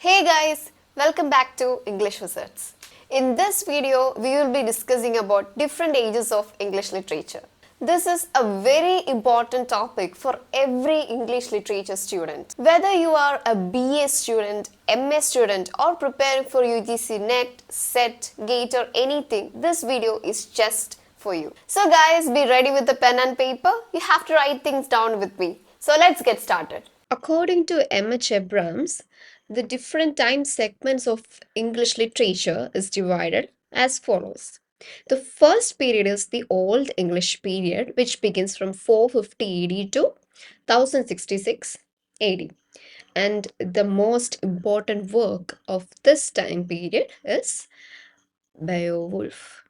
Hey guys, welcome back to English Wizards. In this video, we will be discussing about different ages of English literature. This is a very important topic for every English literature student. Whether you are a BA student, MA student or preparing for UGC NET, SET, GATE or anything, this video is just for you. So guys, be ready with the pen and paper. You have to write things down with me. So let's get started. According to M.H. Abrams, the different time segments of English literature is divided as follows. The first period is the Old English period, which begins from 450 AD to 1066 AD. And the most important work of this time period is Beowulf.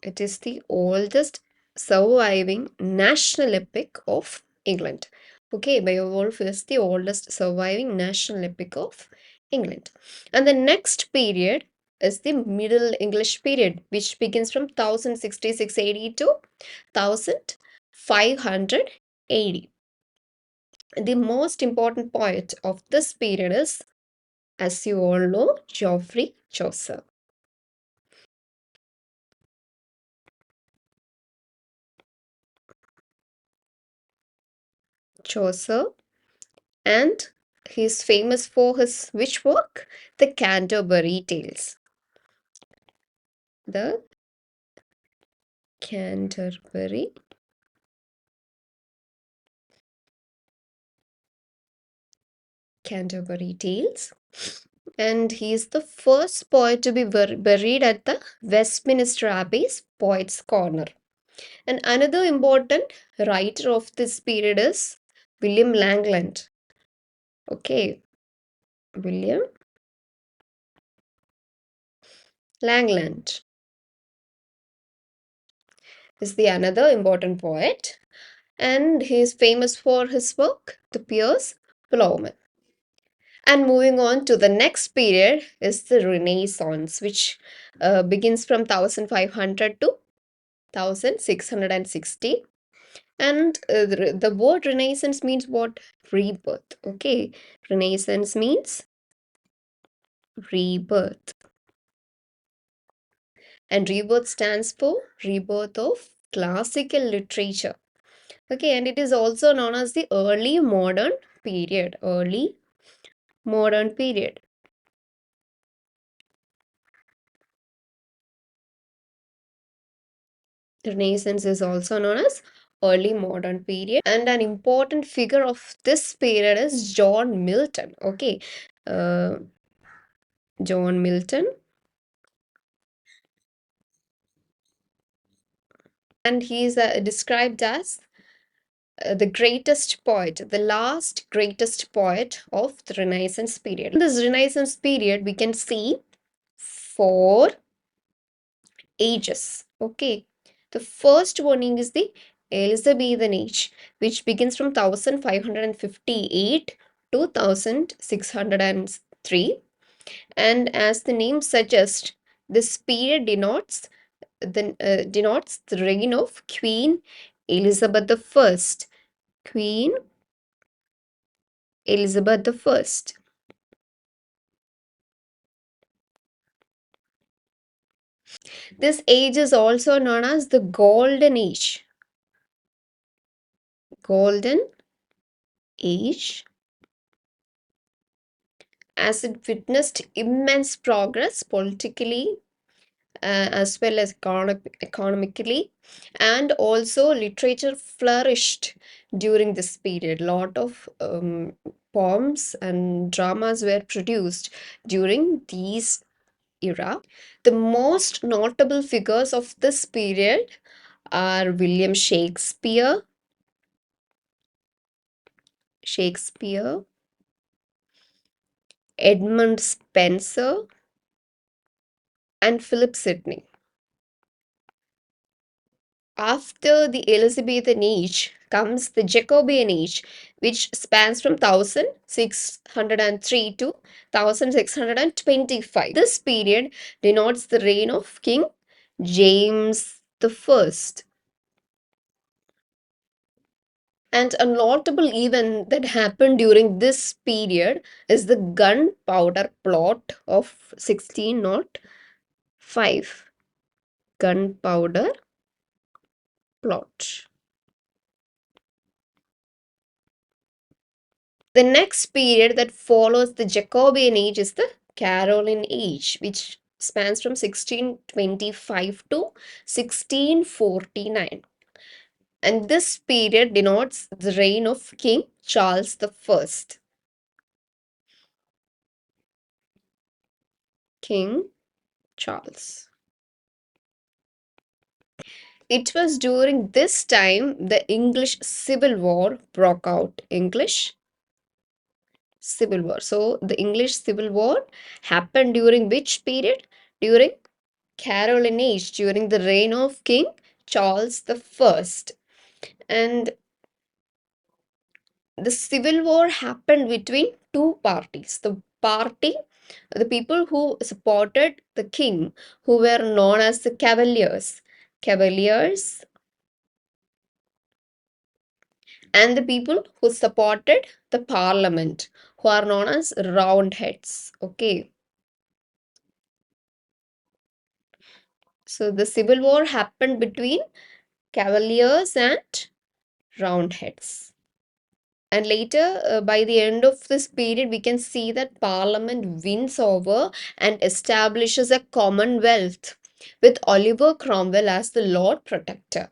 It is the oldest surviving national epic of England. Okay, Beowulf is the oldest surviving national epic of England. And the next period is the Middle English period, which begins from 1066 AD to 1500 AD. The most important poet of this period is, as you all know, Geoffrey Chaucer. Chaucer, and he is famous for his which work? The Canterbury Tales. The Canterbury Canterbury Tales. And he is the first poet to be buried at the Westminster Abbey's Poets' Corner. And another important writer of this period is William Langland. Okay, William Langland is the another important poet, and he is famous for his work, The Piers Plowman. And moving on to the next period is the Renaissance, which begins from 1500 to 1660. And the word Renaissance means what? Rebirth. Okay, Renaissance means rebirth. And rebirth stands for rebirth of classical literature. Okay, and it is also known as the early modern period. Early modern period. Renaissance is also known as early modern period, and an important figure of this period is John Milton. Okay, uh, John Milton, and he is described as the greatest poet, the last greatest poet of the Renaissance period. In this Renaissance period, we can see four ages. Okay, the first one is the Elizabethan age, which begins from 1558 to 1603. And as the name suggests, this period denotes the reign of Queen Elizabeth I. Queen Elizabeth I. This age is also known as the Golden Age. Golden Age, as it witnessed immense progress politically, as well as economically, and also literature flourished during this period. Lot of poems and dramas were produced during these era. The most notable figures of this period are William Shakespeare, Edmund Spenser, and Philip Sidney. After the Elizabethan age comes the Jacobean age, which spans from 1603 to 1625. This period denotes the reign of King James I. And a notable event that happened during this period is the gunpowder plot of 1605. Gunpowder plot. The next period that follows the Jacobean age is the Caroline age, which spans from 1625 to 1649. And this period denotes the reign of King Charles the First. King Charles. It was during this time the English Civil War broke out. English Civil War. So the English Civil War happened during which period? During Caroline age, during the reign of King Charles the First. And the civil war happened between two parties. The people who supported the king, who were known as the Cavaliers, and the people who supported the parliament, who are known as Roundheads. Okay, so the civil war happened between Cavaliers and Roundheads. And later, by the end of this period, we can see that Parliament wins over and establishes a Commonwealth with Oliver Cromwell as the Lord Protector.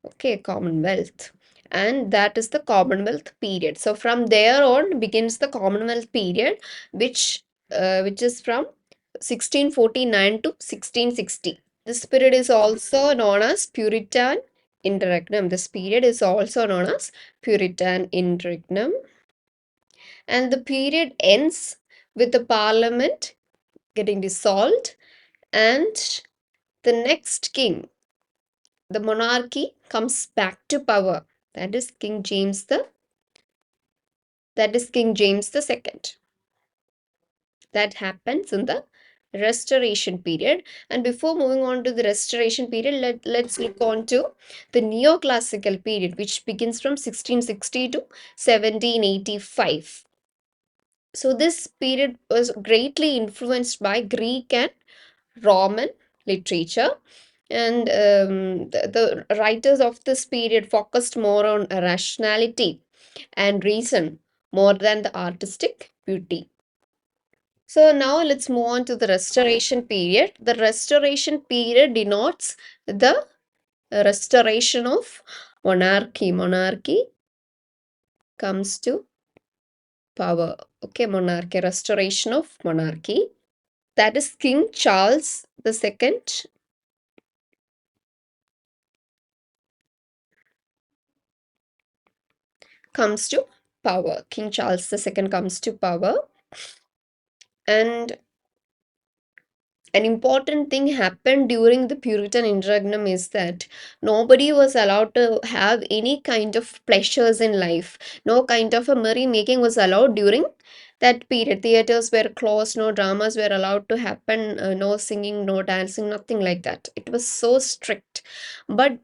Okay, Commonwealth. And that is the Commonwealth period. So from there on begins the Commonwealth period, which is from 1649 to 1660. This period is also known as Puritan Interregnum. This period is also known as Puritan Interregnum. And the period ends with the parliament getting dissolved and the next king, the monarchy, comes back to power. That is King James the Second. That happens in the Restoration period. And before moving on to the Restoration period, let's look on to the Neoclassical period, which begins from 1660 to 1785. So this period was greatly influenced by Greek and Roman literature. And the writers of this period focused more on rationality and reason more than the artistic beauty. So now let's move on to the Restoration period. The Restoration period denotes the restoration of monarchy. Monarchy comes to power. Okay, monarchy, restoration of monarchy. That is King Charles the Second comes to power. King Charles the Second comes to power. And an important thing happened during the Puritan interregnum is that nobody was allowed to have any kind of pleasures in life. No kind of a merrymaking was allowed during that period. Theaters were closed, no dramas were allowed to happen, no singing, no dancing, nothing like that. It was so strict. But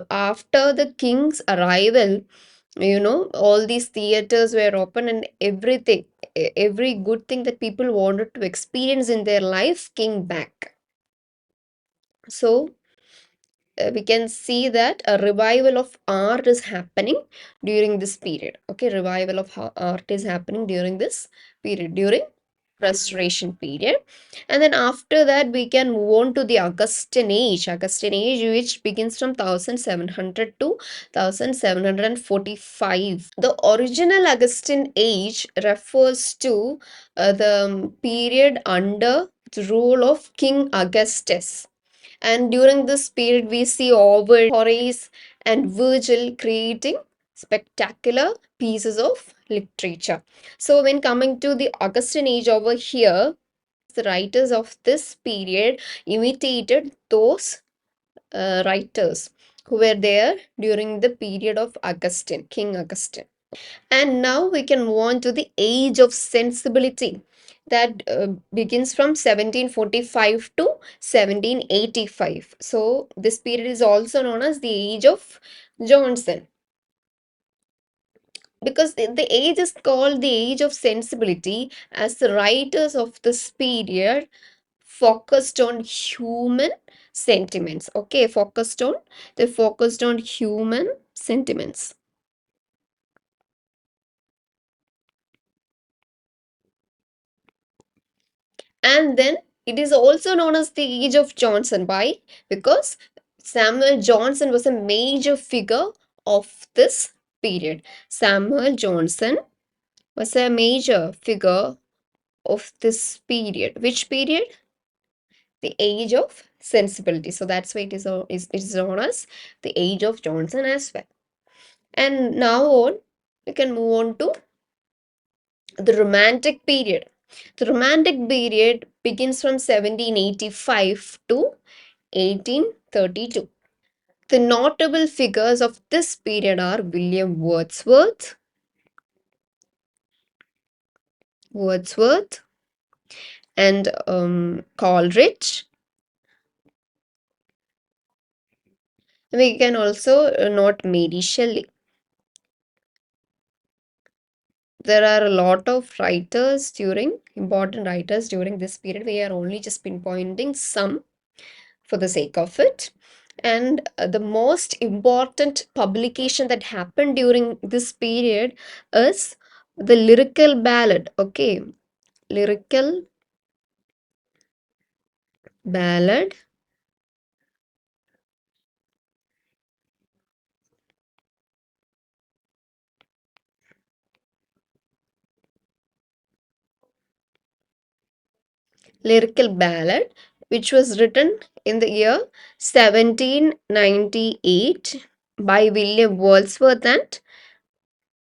after the king's arrival, all these theaters were open and everything, every good thing that people wanted to experience in their life came back. So we can see that a revival of art is happening during this period. Okay, revival of art is happening during this period, during Restoration period. And then after that we can move on to the Augustan age, which begins from 1700 to 1745. The original Augustan age refers to the period under the rule of King Augustus. And during this period, we see Ovid, Horace, and Virgil creating spectacular pieces of literature. So, when coming to the Augustan age over here, the writers of this period imitated those writers who were there during the period of Augustine, King Augustine. And now we can move on to the age of sensibility that begins from 1745 to 1785. So this period is also known as the age of Johnson. because the age is called the age of sensibility, as the writers of this period focused on human sentiments. Okay, they focused on human sentiments. And then it is also known as the age of Johnson. Why? Because Samuel Johnson was a major figure of this period. Samuel Johnson was a major figure of this period. Which period? The age of sensibility. So that's why it is known as the age of Johnson as well. And now on, we can move on to the Romantic period. The Romantic period begins from 1785 to 1832. The notable figures of this period are William Wordsworth and Coleridge. We can also note Mary Shelley. There are a lot of important writers during this period. We are only just pinpointing some for the sake of it. And the most important publication that happened during this period is the lyrical ballad. Okay, lyrical ballad. Lyrical ballad, which was written in the year 1798 by William Wordsworth and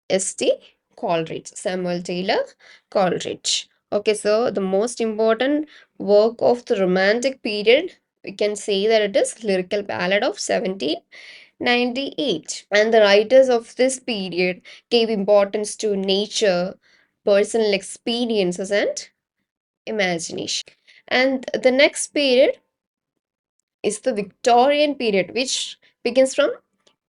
S.T. Coleridge, Samuel Taylor Coleridge. Okay, so the most important work of the Romantic period, we can say that it is Lyrical Ballad of 1798. And the writers of this period gave importance to nature, personal experiences, and imagination. And the next period is the Victorian period, which begins from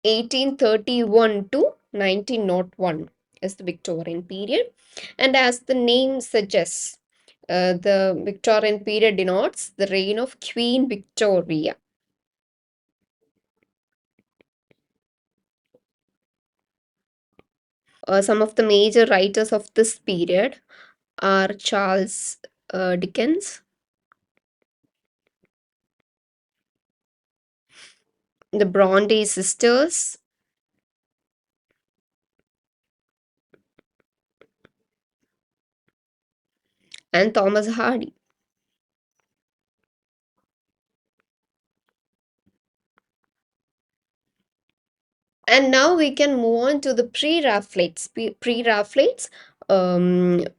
1831 to 1901 is the Victorian period. And as the name suggests, the Victorian period denotes the reign of Queen Victoria. Some of the major writers of this period are Charles Dickens, the Bronte sisters, and Thomas Hardy. And now we can move on to the pre-Raphaelites. Pre-Raphaelites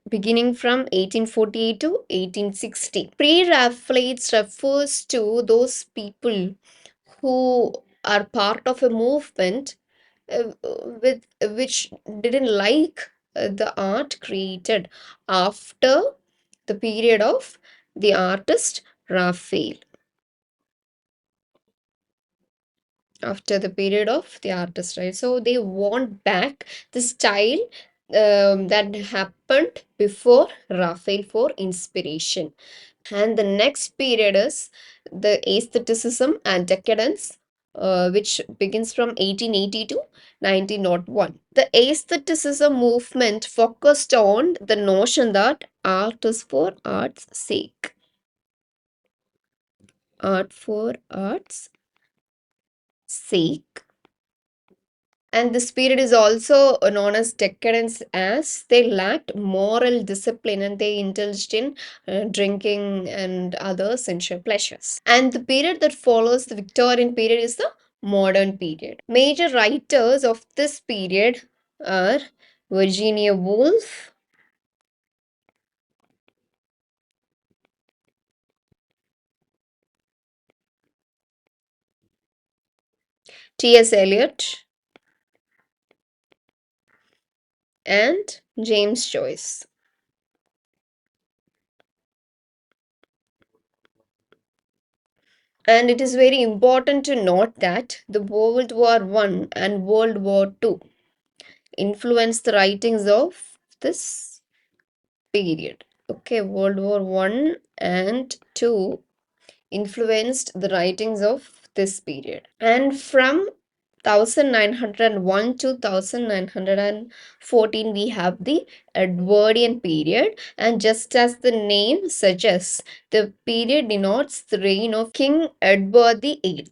beginning from 1848 to 1860. Pre-Raphaelites refers to those people who are part of a movement with which didn't like the art created after the period of the artist Raphael. After the period of the artist, right? So they want back the style that happened before Raphael for inspiration. And the next period is the aestheticism and decadence, which begins from 1880 to 1901. The aestheticism movement focused on the notion that art is for art's sake. Art for art's sake. And this period is also known as decadence, as they lacked moral discipline and they indulged in drinking and other sensual pleasures. And the period that follows the Victorian period is the modern period. Major writers of this period are Virginia Woolf, T.S. Eliot, and James Joyce. And it is very important to note that the World War I and World War II influenced the writings of this period. Okay, World War One and Two influenced the writings of this period. And from 1901 to 1914, we have the Edwardian period. And just as the name suggests, the period denotes the reign of King Edward VIII.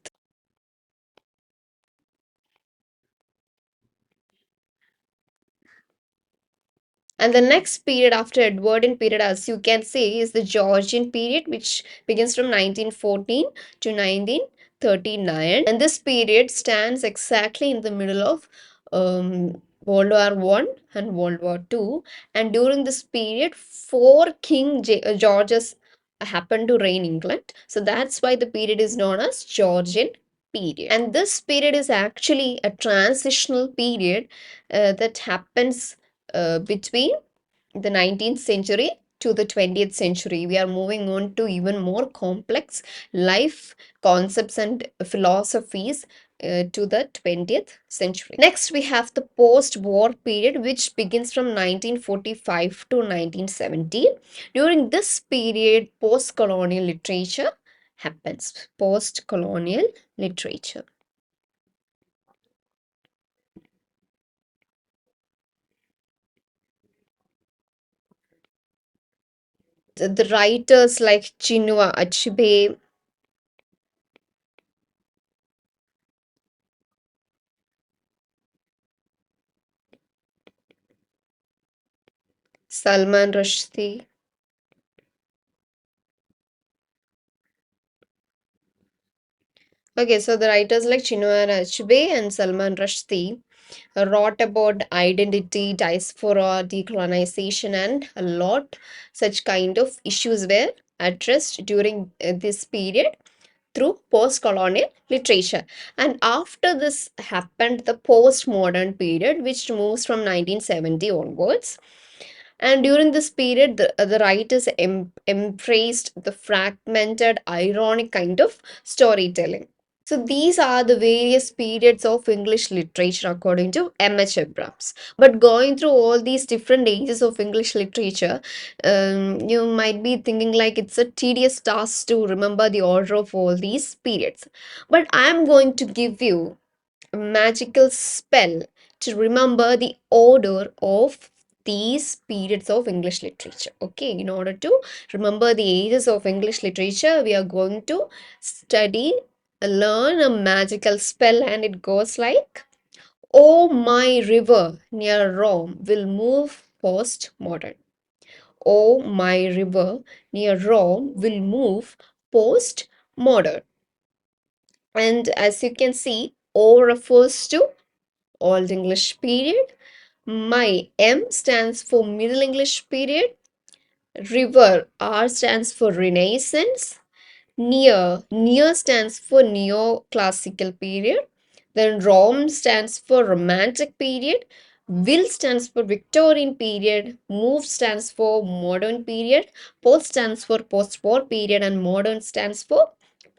And the next period after Edwardian period, as you can see, is the Georgian period, which begins from 1914 to 1939. And this period stands exactly in the middle of World War One and World War Two. And during this period, four Georges happened to reign England. So that's why the period is known as Georgian period. And this period is actually a transitional period that happens between the 19th century to the 20th century. We are moving on to even more complex life concepts and philosophies to the 20th century. Next, we have the post-war period, which begins from 1945 to 1970. During this period, post-colonial literature happens. Post-colonial literature. The writers like Chinua Achebe, Salman Rushdie. Okay, so the writers like Chinua Achebe and Salman Rushdie wrote about identity, diaspora, decolonization, and a lot such kind of issues were addressed during this period through post-colonial literature. And after this happened, the postmodern period, which moves from 1970 onwards. And during this period, the writers embraced the fragmented, ironic kind of storytelling. So these are the various periods of English literature according to M.H. Abrams. But going through all these different ages of English literature, you might be thinking like it's a tedious task to remember the order of all these periods. But I'm going to give you a magical spell to remember the order of these periods of English literature. Okay, in order to remember the ages of English literature, we are going to study, learn a magical spell, and it goes like, Oh, my river near Rome will move post-modern. Oh, my river near Rome will move post-modern. And as you can see, O refers to Old English period. My M stands for Middle English period. River R stands for Renaissance. Near stands for Neoclassical period. Then Rome stands for Romantic period. Will stands for Victorian period. Move stands for Modern period. Post stands for Post-war period, and Modern stands for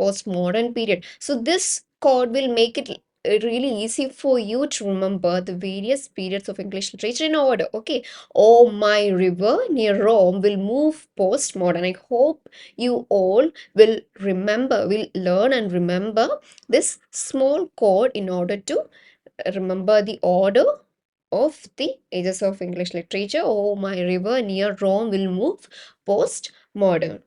Postmodern period. So this code will make it really easy for you to remember the various periods of English literature in order. Okay. Oh, my river near Rome will move postmodern. I hope you all will learn and remember this small code in order to remember the order of the ages of English literature. Oh, my river near Rome will move postmodern.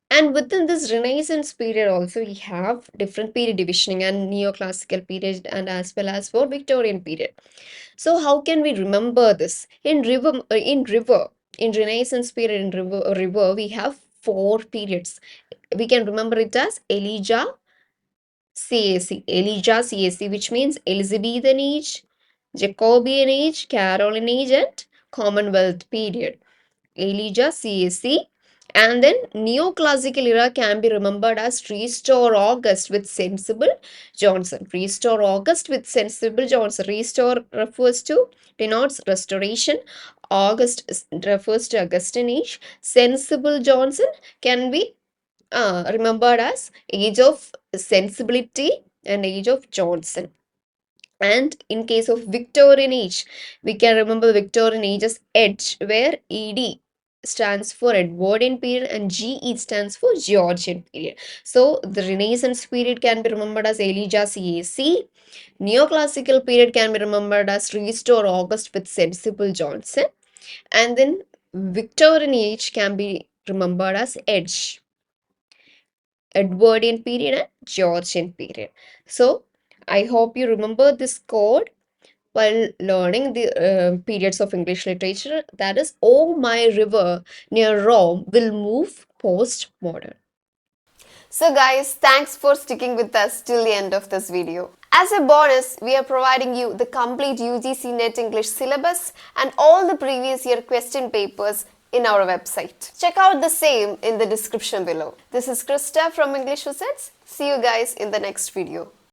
And within this Renaissance period also we have different period divisioning and neoclassical period and as well as for Victorian period. So how can we remember this? In Renaissance period in river we have four periods. We can remember it as Elijah CAC, which means Elizabethan age, Jacobean age, Caroline age, and Commonwealth period. Elijah CAC. And then Neoclassical era can be remembered as Restore August with Sensible Johnson. Restore August with Sensible Johnson. Restore refers to, denotes restoration. August refers to Augustan age. Sensible Johnson can be remembered as age of sensibility and age of Johnson. And in case of Victorian age, we can remember Victorian age as Edge, where ED stands for Edwardian period and GE stands for Georgian period. So the Renaissance period can be remembered as Elijah CAC. Neoclassical period can be remembered as Restore August with Sensible Johnson. And then Victorian age can be remembered as Edge, Edwardian period and Georgian period. So I hope you remember this code while learning the periods of English literature. That is, Oh My River near Rome will move postmodern. So guys, thanks for sticking with us till the end of this video. As a bonus, we are providing you the complete UGC Net English syllabus and all the previous year question papers in our website. Check out the same in the description below. This is Krista from English Wizards. See you guys in the next video.